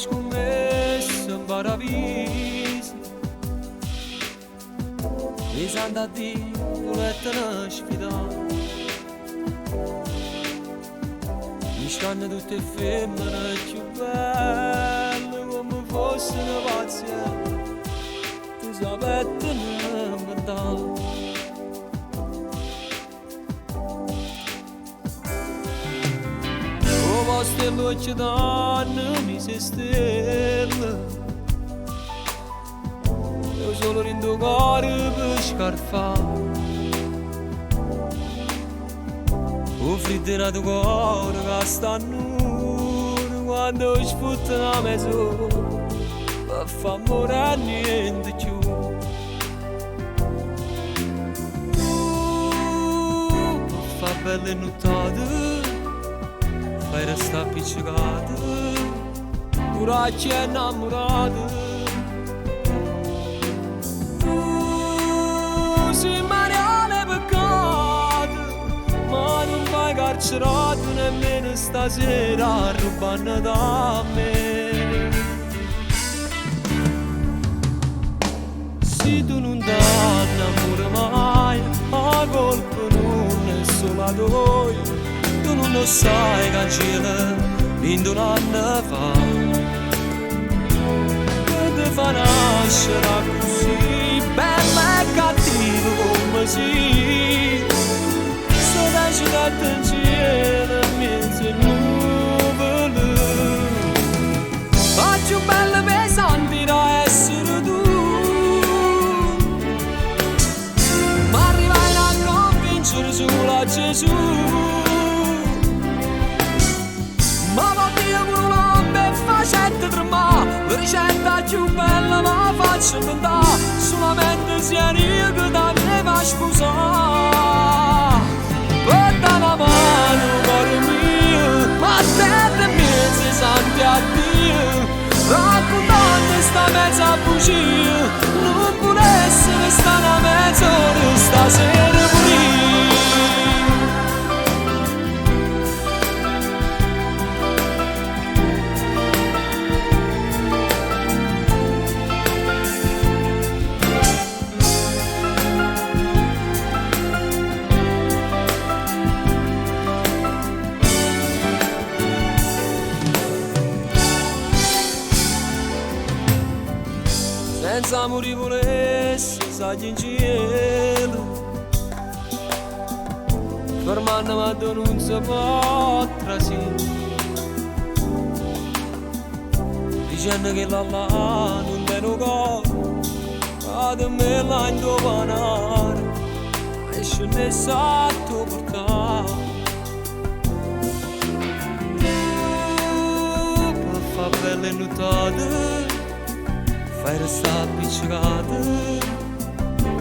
scommessa in paradiso e si andà a dire volete non sfidare mi scanno tutte femmine più belle come fossero pazze tu sapete non mentale ste luce danno mi se stelle io solo rindo cuore per scarfare o fridera tu cuore che sta nudo quando sfutta la mezzo per fa morire niente più fa belle nottate fai resta appiccicato pure ci è innamorato si mariale peccato ma non vai carcerato nemmeno stasera rubando da me se tu non t'annamori mai a colpo non è solo a noi tu non lo sai cancella in un anno fa che ti fa nascere così bella e cattiva come si sto decidendo in cielo in mezzo a nuvole ma più bella pesante da essere tu ma arrivai a convincere solo a Gesù ma va via con una beffa facette tremare la ricetta più bella ma faccio inventare solamente se io che da me va a sposare porta la mano cuore mio ma te mia si sente a Dio raccontando sta mezza bugia non può essere sta una mezz'ora stasera pure senza muri volessi saggi in cielo fermando ma non si può trasire dicendo che la non te lo corpo vado me la indovinare e ce ne sa tu portare per fa belle notate fai restare appiccicato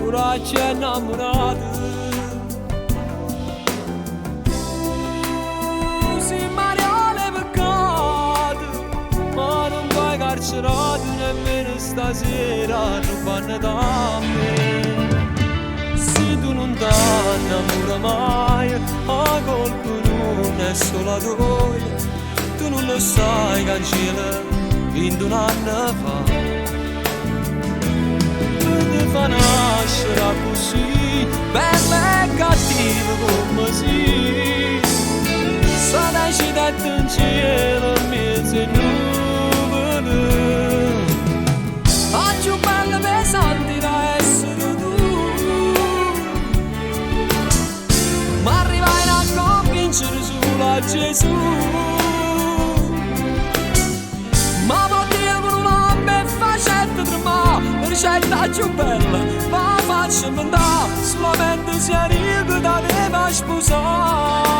ora ci è innamorato si mariale peccato ma non vai carcerato nemmeno stasera rubando da me se tu non t'annamori mai a colpo non è solo a noi tu non lo sai cancella in un anno fa fa nascere così bella e cattiva come si sta decidendo in cielo in mezzo a nuvole ma più bella pesante da essere tu ma arrivai a convincere solo a Gesù ma potevo con una beffa facette tremare la ricetta più bella ma faccio inventare solamente se io che da te va a sposare